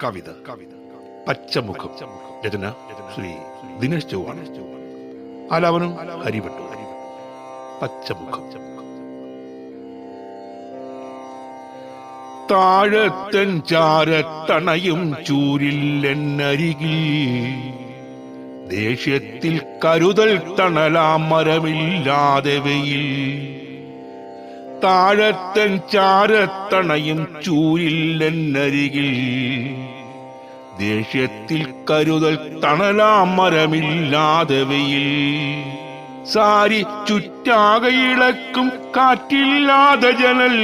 കവിത പച്ചമുഖം. രചന ശ്രീ ദിനേശ് ചൗഹാൻ. ആലാപനം ഹരിഭട്ടു. പച്ചമുഖം. താഴത്തൻ ചാരത്തണയും ചൂരില്ലെന്നരികിൽ ദേഷ്യത്തിൽ കരുതൽ തണലാം മരമില്ലാതെ വെയിൽ. താഴത്തൻ ചാരത്തണയും ചൂരില്ലെന്നരികിൽ ദേഷ്യത്തിൽ കരുതൽ തണലാം മരമില്ലാതെ വെയിൽ. സാരി ചുറ്റാകയിളക്കും കാറ്റില്ലാതെ ജനൽ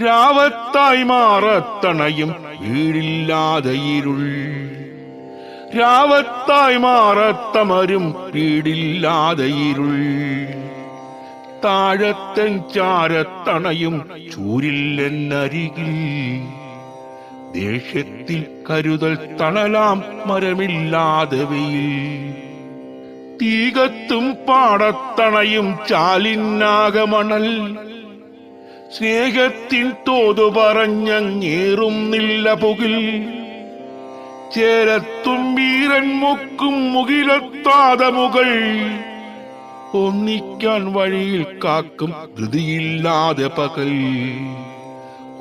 രാവത്തായി മാറത്തണയും വീടില്ലാതെ ഇരുൾ. രാവത്തായി മാറത്തമരും വീടില്ലാതെ ഇരുൾ. താഴത്തൻ ചാരത്തണയും ചൂരില്ലെന്നരികിൽ ദേഷ്യത്തിൽ കരുതൽ തണലാം മരമില്ലാതെ വെയിൽ. തീകത്തും പാടത്തണയും ചാലിന്നാകമണൽ സ്നേഹത്തിൻ തോതു പറഞ്ഞങ്ങേറുന്നില്ല പുകിൽ. ചേരത്തും വീരൻ മുക്കും മുകിലെത്താതെ മുകൾ ഒന്നിക്കാൻ വഴിയിൽ കാക്കും ധൃതിയില്ലാതെ പകൽ.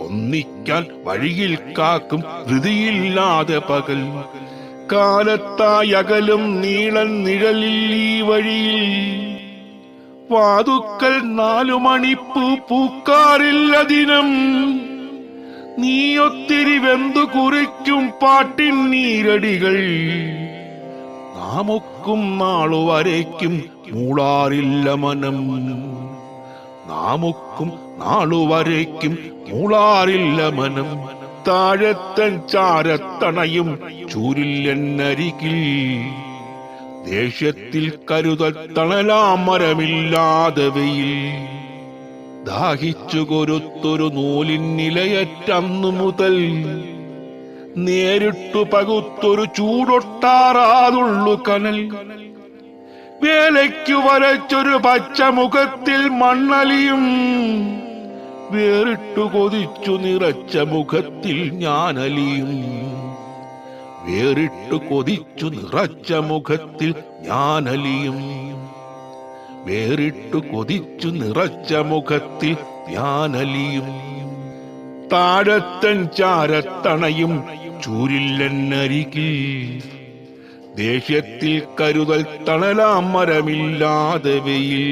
ഒന്നിക്കാൻ വഴിയിൽ കാക്കും ധൃതിയില്ലാതെ പകൽ. കാലത്തായി അകലും നീളൻ നിഴലിൽ ഈ വഴിയിൽ വാതുക്കൽ 4 മണിപ്പൂ പൂക്കാറില്ല ദിനം. നീയൊത്തിരി വെന്തു കുറിക്കും പാട്ടിൻ നീരടികൾ നാമൊക്കും നാളുവരയ്ക്കും മൂളാറില്ല മനം. നാമൊക്കും നാളുവരയ്ക്കും മൂളാറില്ല മനം. താഴത്തൻ ചാരത്തണയും ചൂരില്ലെന്നരികിൽ ദേഷ്യത്തിൽ കരുതൽ തണലാം മരമില്ലാതെ വെയിൽ. ദാഹിച്ചു കൊരുത്തൊരു നൂലിനിലയറ്റന്നു മുതൽ നേരിട്ടു പകുത്തൊരു ചൂടൊട്ടാറാതുള്ളു കനൽ. വേലയ്ക്കു വരച്ചൊരു പച്ചമുഖത്തിൽ മണ്ണലിയും വേറിട്ടു കൊതിച്ചു നിറച്ച മുഖത്തിൽ ഞാനലിയും. വേറിട്ടു കൊതിച്ചു നിറച്ച മുഖത്തിൽ ഞാനലിയും. വേറിട്ടു കൊതിച്ചു നിറച്ച മുഖത്തിൽ ഞാനലിയും. താഴത്തൻ ചാരത്തണയും ചൂരില്ലെന്നരികിൽ ദേഷ്യത്തിൽ കരുതൽ തണലാം മരമില്ലാതെ വെയിൽ.